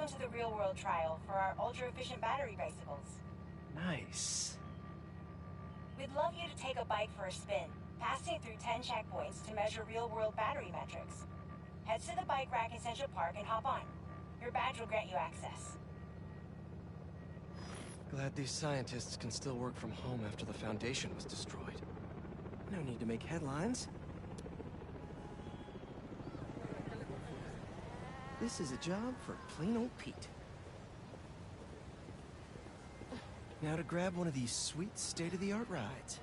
welcome to the real-world trial for our ultra-efficient battery bicycles. Nice. We'd love you to take a bike for a spin, passing through 10 checkpoints to measure real-world battery metrics. Head to the bike rack in Central Park and hop on. Your badge will grant you access. Glad these scientists can still work from home after the Foundation was destroyed. No need to make headlines. This is a job for plain old Pete. Now to grab one of these sweet state-of-the-art rides.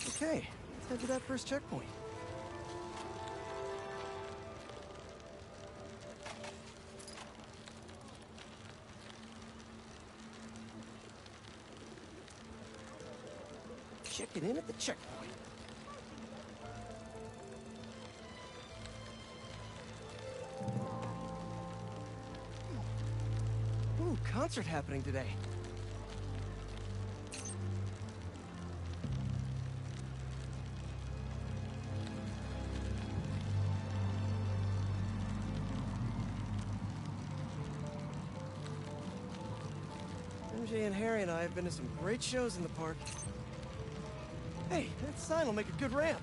Okay, let's head to that first checkpoint. Checking in at the checkpoint. Ooh, concert happening today. MJ and Harry and I have been to some great shows in the park. Hey, that sign will make a good ramp.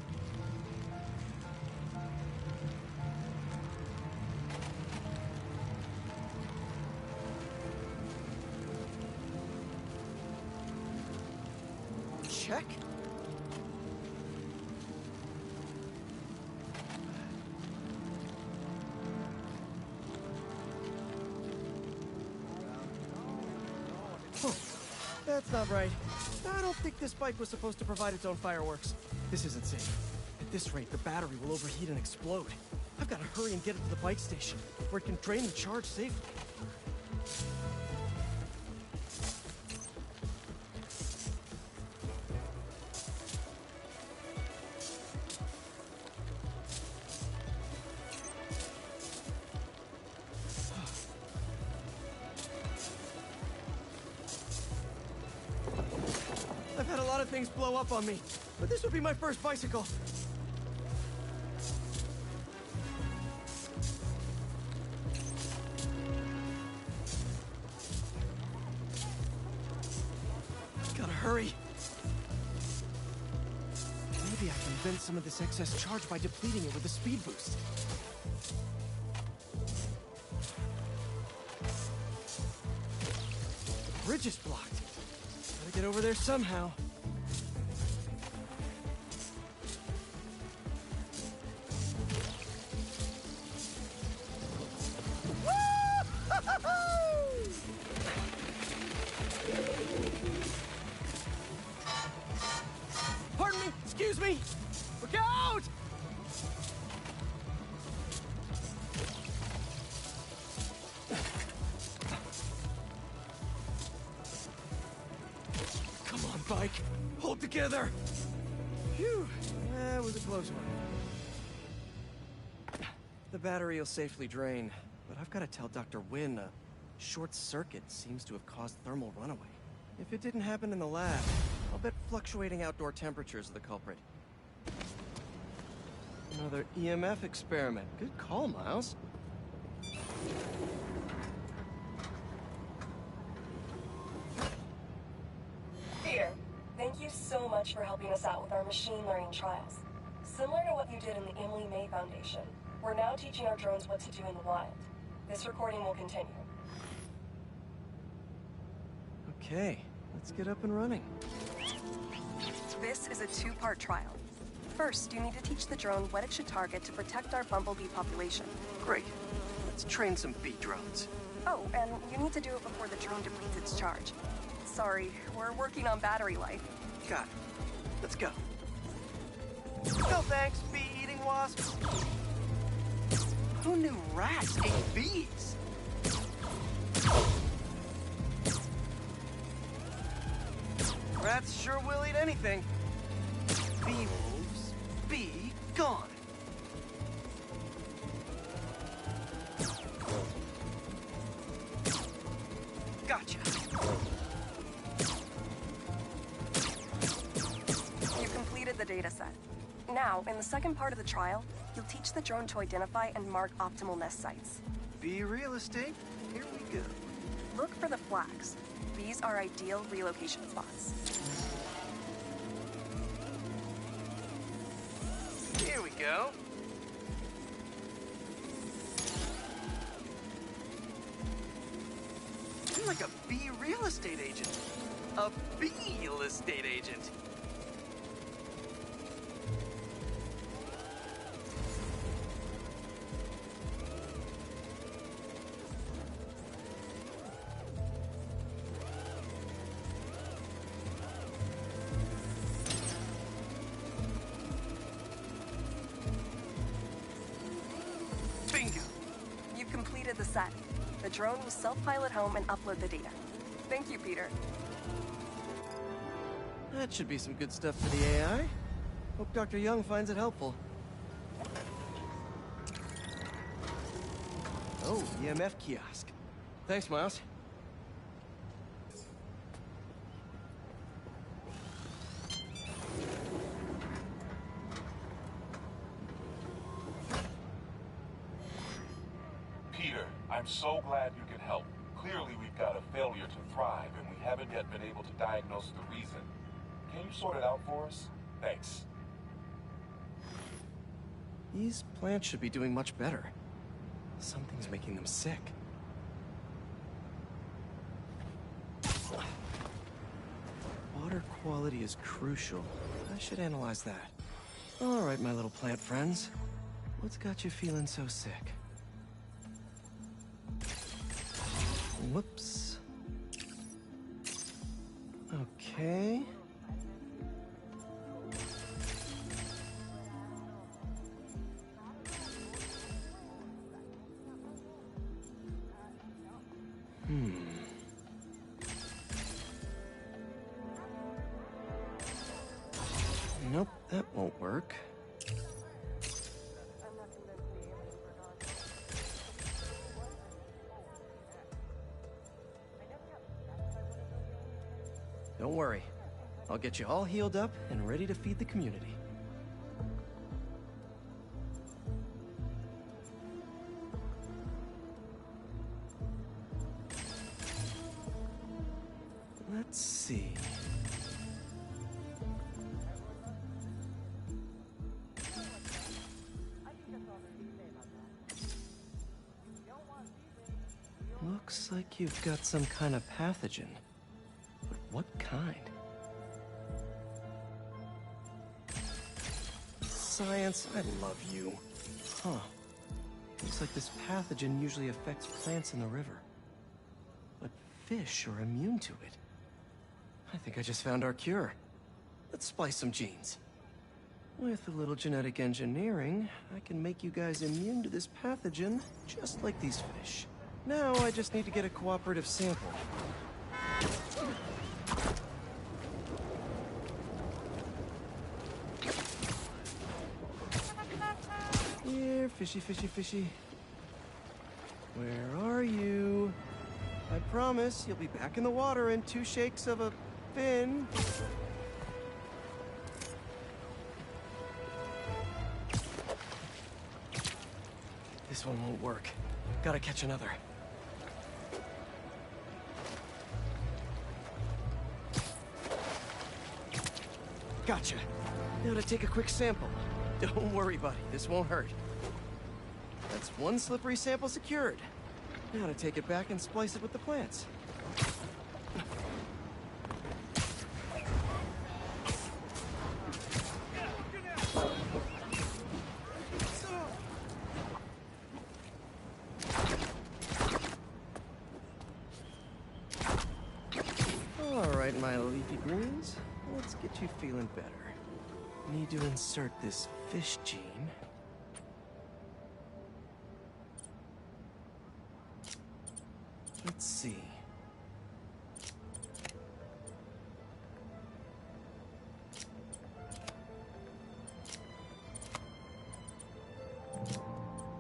Check. Huh. That's not right. I don't think this bike was supposed to provide its own fireworks. This isn't safe. At this rate, the battery will overheat and explode. I've got to hurry and get it to the bike station, where it can drain the charge safely. I've had a lot of things blow up on me, but this would be my first bicycle. Gotta hurry. Maybe I can vent some of this excess charge by depleting it with a speed boost. The bridge is blocked. Gotta get over there somehow. Pardon me, excuse me. Look out! Come on, bike. Hold together. Phew, that was a close one. The battery will safely drain, but I've got to tell Dr. Wynn a short circuit seems to have caused thermal runaway. If it didn't happen in the lab, I'll bet fluctuating outdoor temperatures are the culprit. Another EMF experiment. Good call, Miles. Peter, thank you so much for helping us out with our machine learning trials. Similar to what you did in the Emily May Foundation, we're now teaching our drones what to do in the wild. This recording will continue. Okay, let's get up and running. This is a two-part trial. First, you need to teach the drone what it should target to protect our bumblebee population. Great. Let's train some bee drones. Oh, and you need to do it before the drone depletes its charge. Sorry, we're working on battery life. Got it. Let's go. No thanks, bee-eating wasps. Who knew rats ate bees? Rats sure will eat anything. Bee wolves, be gone. Gotcha. You completed the data set. Now, Now, in the second part of the trial, you'll teach the drone to identify and mark optimal nest sites. Be real estate. Here we go. Look for the flags. These are ideal relocation spots. Here we go. You're like a bee real estate agent. A bee real estate agent. Bingo. You've completed the set. The drone will self-pilot home and upload the data. Thank you, Peter. That should be some good stuff for the AI. Hope Dr. Young finds it helpful. Oh, EMF kiosk. Thanks, Miles. Peter, I'm so glad you can help. Clearly we've got a failure to thrive, and we haven't yet been able to diagnose the reason. Can you sort it out for us? Thanks. These plants should be doing much better. Something's making them sick. Water quality is crucial. I should analyze that. All right, my little plant friends. What's got you feeling so sick? Whoops. Okay. Nope, that won't work. Don't worry. I'll get you all healed up and ready to feed the community. Let's see. Looks like you've got some kind of pathogen. But what kind? Science, I love you. Huh. Looks like this pathogen usually affects plants in the river. But fish are immune to it. I think I just found our cure. Let's splice some genes. With a little genetic engineering, I can make you guys immune to this pathogen, just like these fish. Now I just need to get a cooperative sample. Here, fishy, fishy, fishy. Where are you? I promise you'll be back in the water in 2 shakes of a fin. This one won't work. Gotta catch another. Gotcha. Now to take a quick sample. Don't worry, buddy. This won't hurt. That's 1 slippery sample secured. Now to take it back and splice it with the plants. All right, my leafy greens. Let's get you feeling better. Need to insert this fish gene. Let's see.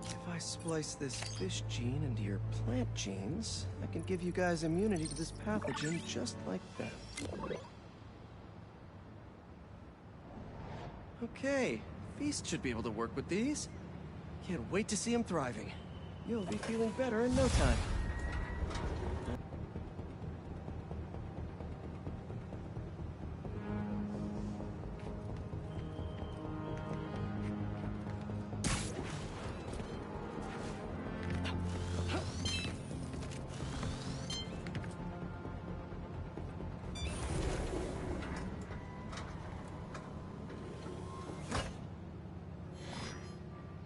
If I splice this fish gene into your plant genes, I can give you guys immunity to this pathogen just like that. Okay, Feast should be able to work with these. Can't wait to see him thriving. You'll be feeling better in no time.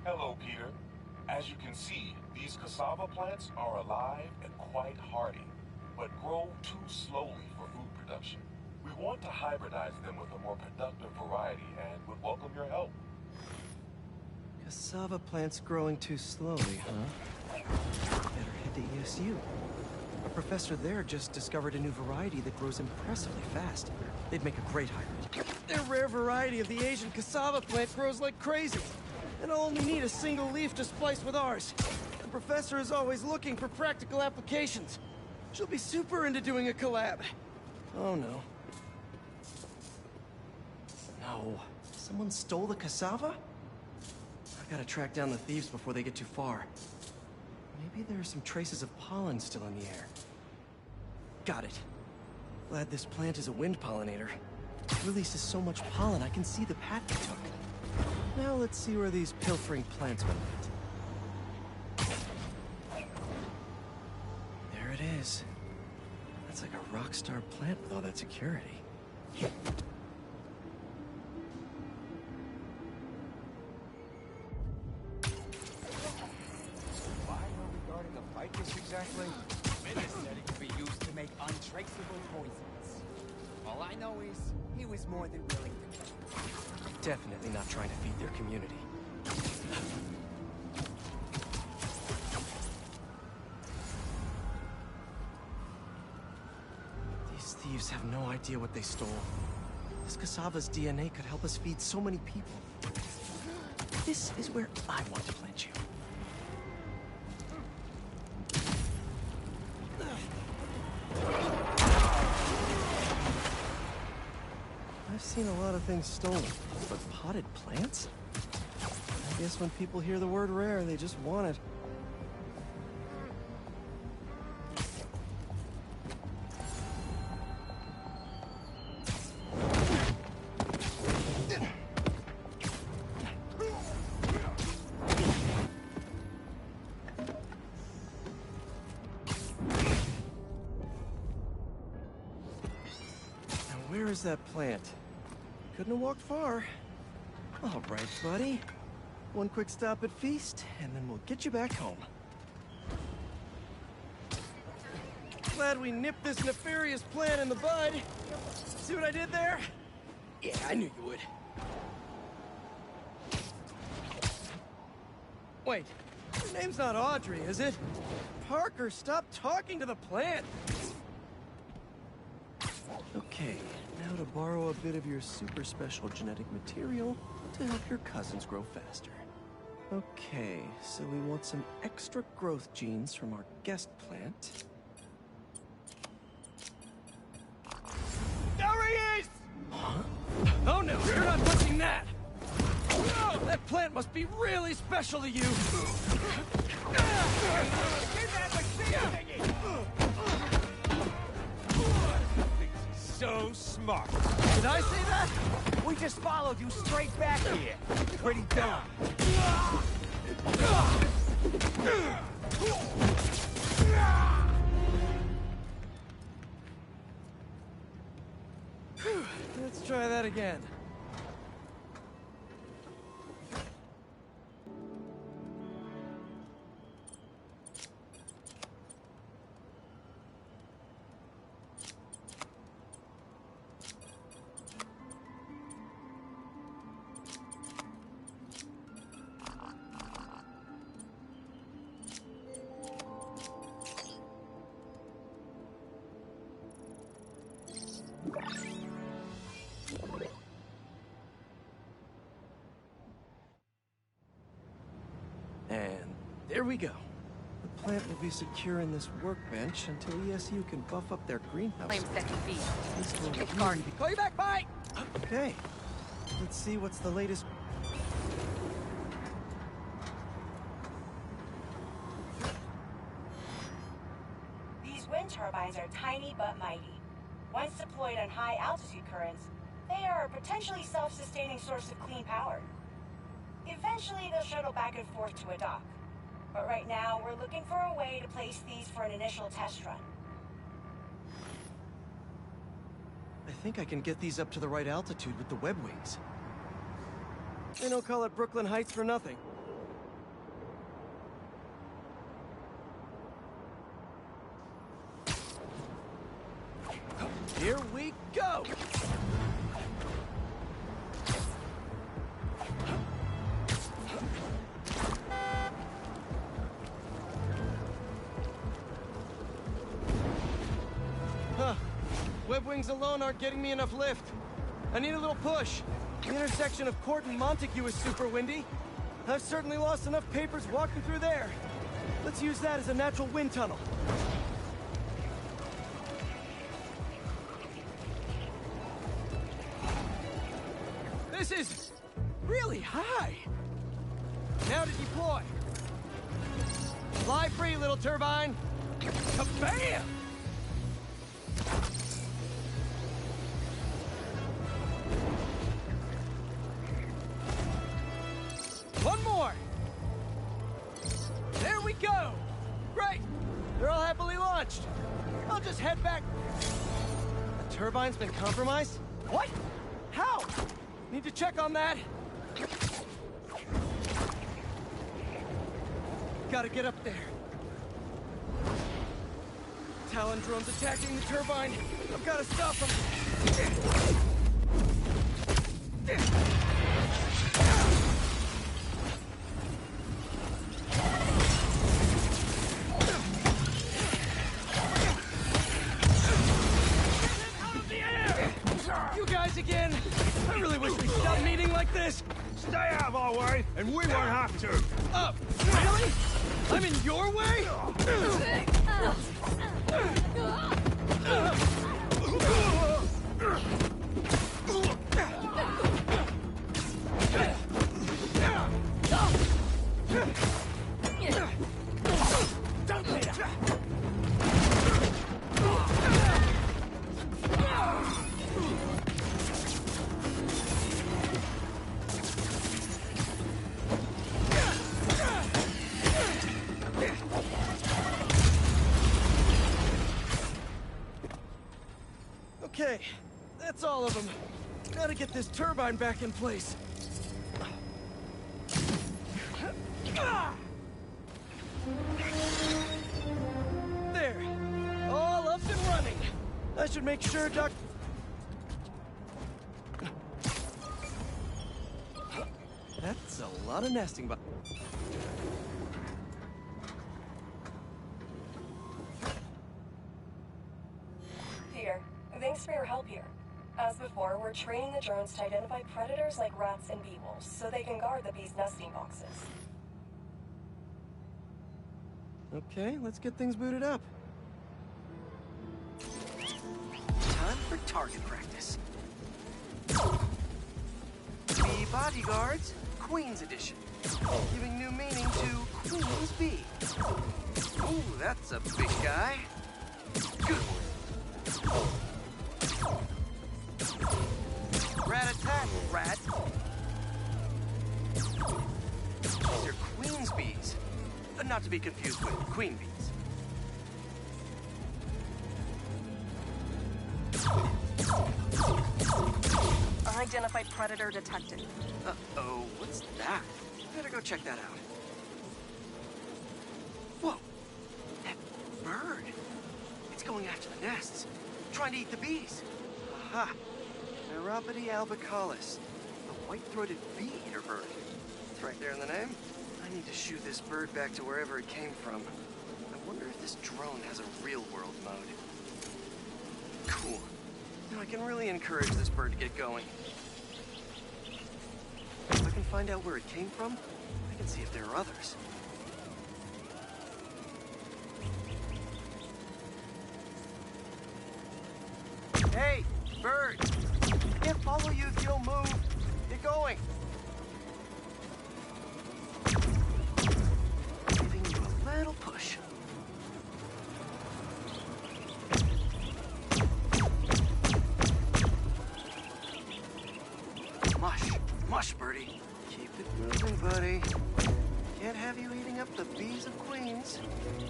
Hello, Peter. As you can see, these cassava plants are alive and quite hardy, but grow too slowly for food production. We want to hybridize them with a more productive variety and would welcome your help. Cassava plants growing too slowly, huh? Better head to ESU. A professor there just discovered a new variety that grows impressively fast. They'd make a great hybrid. Their rare variety of the Asian cassava plant grows like crazy. And I'll only need a single leaf to splice with ours. The professor is always looking for practical applications. She'll be super into doing a collab. Oh no. No. Someone stole the cassava? I gotta track down the thieves before they get too far. Maybe there are some traces of pollen still in the air. Got it. Glad this plant is a wind pollinator. It releases so much pollen I can see the path they took. Now let's see where these pilfering plants went. There it is. That's like a rock star plant with all that security. Why are we guarding a ficus exactly? Witness said it could be used to make untraceable poisons. All I know is he was more than willing to try. Definitely not trying to feed their community. These thieves have no idea what they stole. This cassava's DNA could help us feed so many people. This is where I want to plant you. I've seen a lot of things stolen, but potted plants? I guess when people hear the word rare, they just want it. Now where is that plant? Couldn't have walked far. All right, buddy. One quick stop at Feast, and then we'll get you back home. Glad we nipped this nefarious plan in the bud. See what I did there? Yeah, I knew you would. Wait, your name's not Audrey, is it? Parker, stop talking to the plant! Okay, now to borrow a bit of your super special genetic material to help your cousins grow faster. Okay, so we want some extra growth genes from our guest plant. There he is! Huh? Oh no, you're not touching that! Oh, that plant must be really special to you! Get that machine thingy! So smart. Did I say that? We just followed you straight back here. Pretty dumb. Let's try that again. And there we go. The plant will be secure in this workbench until ESU can buff up their greenhouse. Claims that can be. This will It's really guarded. be... Call you back, bye! Okay. Let's see what's the latest... wind turbines are tiny but mighty. Once deployed on high-altitude currents, they are a potentially self-sustaining source of clean power. Eventually, they'll shuttle back and forth to a dock. But right now, we're looking for a way to place these for an initial test run. I think I can get these up to the right altitude with the web wings. They don't call it Brooklyn Heights for nothing. Here we go! Huh. Web wings alone aren't getting me enough lift. I need a little push. The intersection of Court and Montague is super windy. I've certainly lost enough papers walking through there. Let's use that as a natural wind tunnel. This is really high. Now to deploy. Fly free, little turbine. Kabam! One more. There we go. Great. They're all happily launched. I'll just head back. The turbine's been compromised? What? How? Need to check on that. Gotta get up there. Talon drones attacking the turbine. I've gotta stop them. You guys again? I really wish we'd stop meeting like this. Stay out of our way, and we won't have to. Really? I'm in your way? Okay, that's all of them. Gotta get this turbine back in place. There, all up and running. I should make sure That's a lot of nesting, but Peter, thanks for your help here. As before, we're training the drones to identify predators like rats and bee wolves, so they can guard the bees' nesting boxes. okay, let's get things booted up. Time for target practice. Bee bodyguards, Queen's Edition. Giving new meaning to Queen's Bee. Ooh, that's a big guy. Good. Rat attack, rat. These are Queen's Bees. Not to be confused with Queen Bees. Unidentified predator detected. Uh-oh, what's that? Better go check that out. Whoa! That bird! It's going after the nests, trying to eat the bees. Aha! Neuropody albicollis, the white-throated bee-eater bird. It's right there in the name. I need to shoo this bird back to wherever it came from. I wonder if this drone has a real-world mode. Cool. Now I can really encourage this bird to get going. If I can find out where it came from, I can see if there are others. Hey, bird! I can't follow you if you don't move. Get going. Giving you a little push. buddy. Can't have you eating up the bees of queens,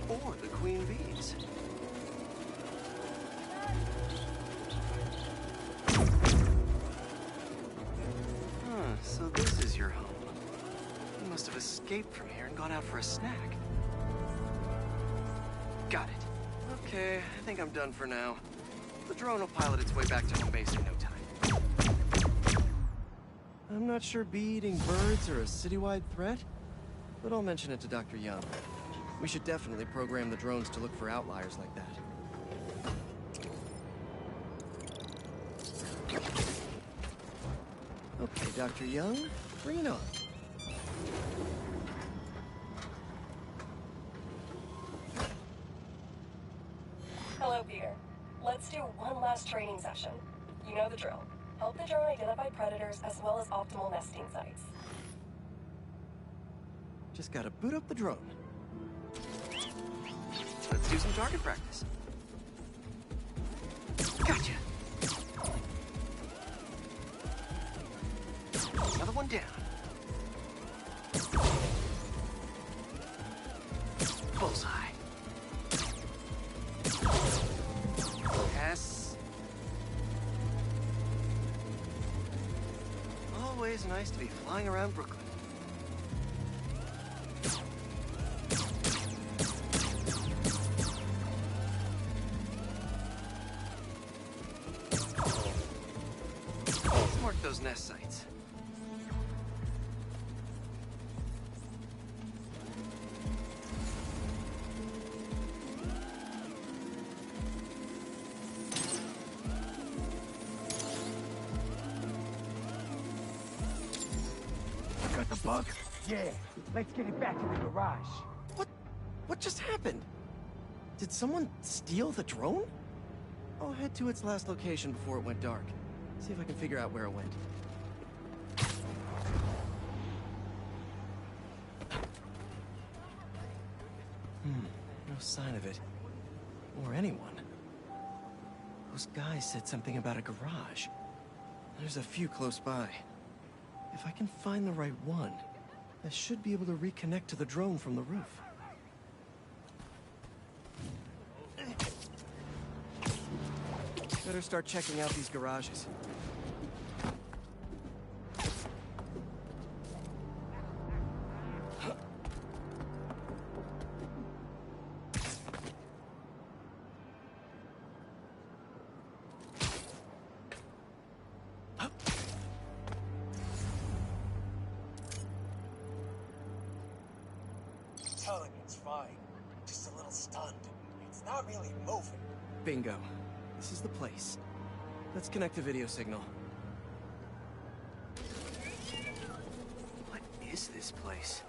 or the queen bees. So this is your home. You must have escaped from here and gone out for a snack. Got it. Okay, I think I'm done for now. The drone will pilot its way back to home base in no time. I'm not sure bee-eating birds are a citywide threat, but I'll mention it to Dr. Young. We should definitely program the drones to look for outliers like that. Okay, Dr. Young, bring it on. Hello, Peter. Let's do one last training session. You know the drill. Help the drone identify predators as well as optimal nesting sites. Just gotta boot up the drone. Let's do some target practice. Gotcha! Another one down. Bullseye. Yes. Always nice to be flying around Brooklyn. Let's mark those nest sites. Got the bug? Yeah. Let's get it back to the garage. What just happened? Did someone steal the drone? I'll head to its last location before it went dark. See if I can figure out where it went. No sign of it. Or anyone. Those guys said something about a garage. There's a few close by. If I can find the right one, I should be able to reconnect to the drone from the roof. Better start checking out these garages. Telling you it's fine. Just a little stunned. It's not really moving. Bingo. This is the place. Let's connect the video signal. What is this place?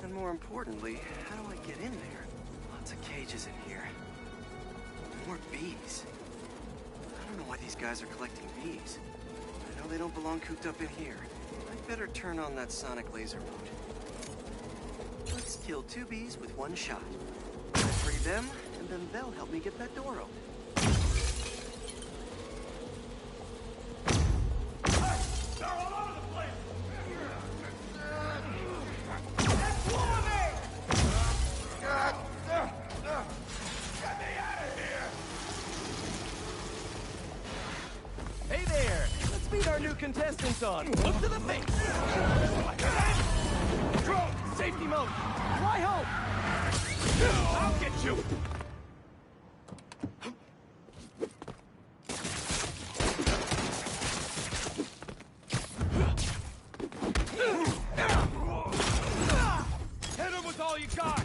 And more importantly, how do I get in there? Lots of cages in here. More bees. I don't know why these guys are collecting bees. I know they don't belong cooped up in here. I'd better turn on that sonic laser mode. Let's kill 2 bees with 1 shot. I free them, and then they'll help me get that door open. Hey there! Let's meet our new contestants on Look to the Face! Drone! Safety mode! Fly home! I'll get you! Hit him with all you got!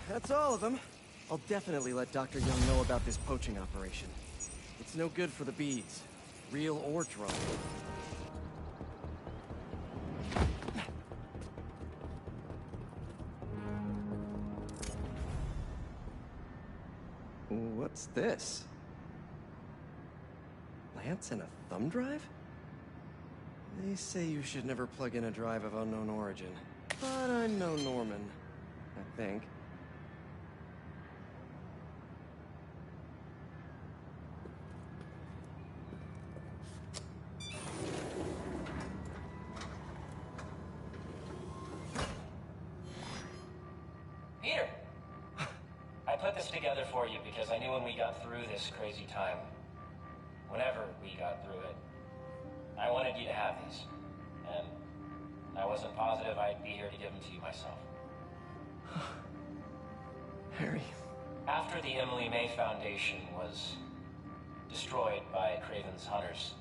That's all of them. I'll definitely let Dr. Young know about this poaching operation. It's no good for the bees, real or drone. What's this? Plants and a thumb drive? They say you should never plug in a drive of unknown origin. But I know Norman, I think. Peter! I put this together for you because I knew when we got through this crazy time, whenever we got through it, I wanted you to have these. And I wasn't positive I'd be here to give them to you myself. Harry. After the Emily May Foundation was destroyed by Craven's hunters,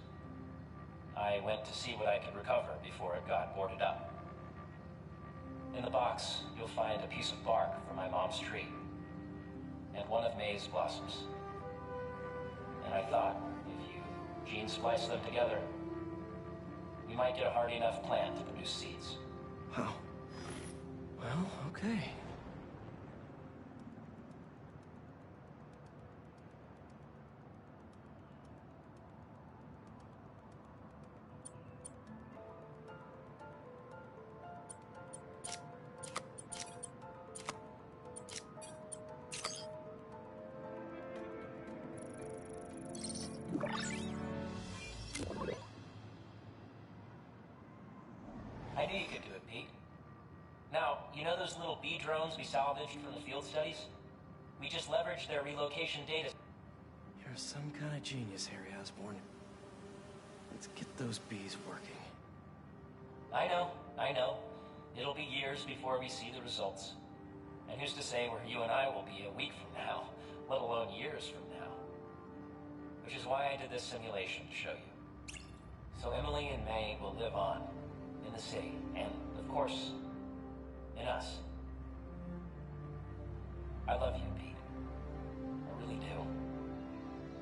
I went to see what I could recover before it got boarded up. In the box, you'll find a piece of bark from my mom's tree, and one of May's blossoms. And I thought, if you gene splice them together, we might get a hardy enough plant to produce seeds. Wow. Well, okay. I knew you could do it, Pete. Now, you know those little bee drones we salvaged from the field studies? We just leveraged their relocation data. You're some kind of genius, Harry Osborn. Let's get those bees working. I know. It'll be years before we see the results. And who's to say where you and I will be a week from now, let alone years from now? Which is why I did this simulation to show you. So Emily and May will live on in the city, and of course, in us. I love you, Pete. I really do.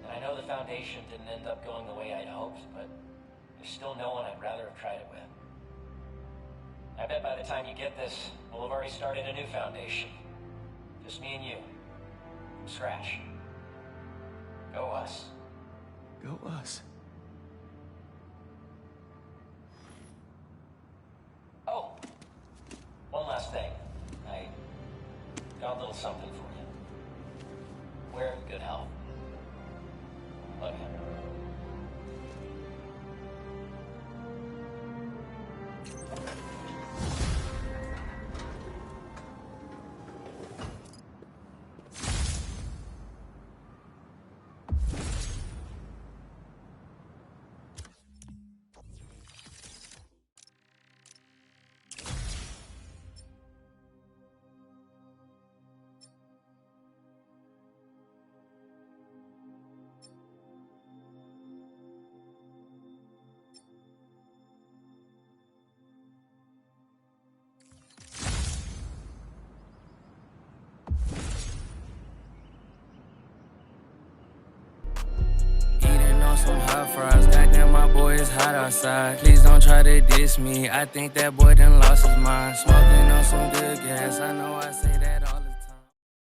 And I know the Foundation didn't end up going the way I'd hoped, but there's still no one I'd rather have tried it with. I bet by the time you get this, we'll have already started a new Foundation. Just me and you. From scratch. Go us. Go us. Oh, one last thing. I got a little something for you. We're in good health. Love you. Some hot fries, goddamn my boy is hot outside. Please don't try to diss me, I think that boy done lost his mind. Smoking on some good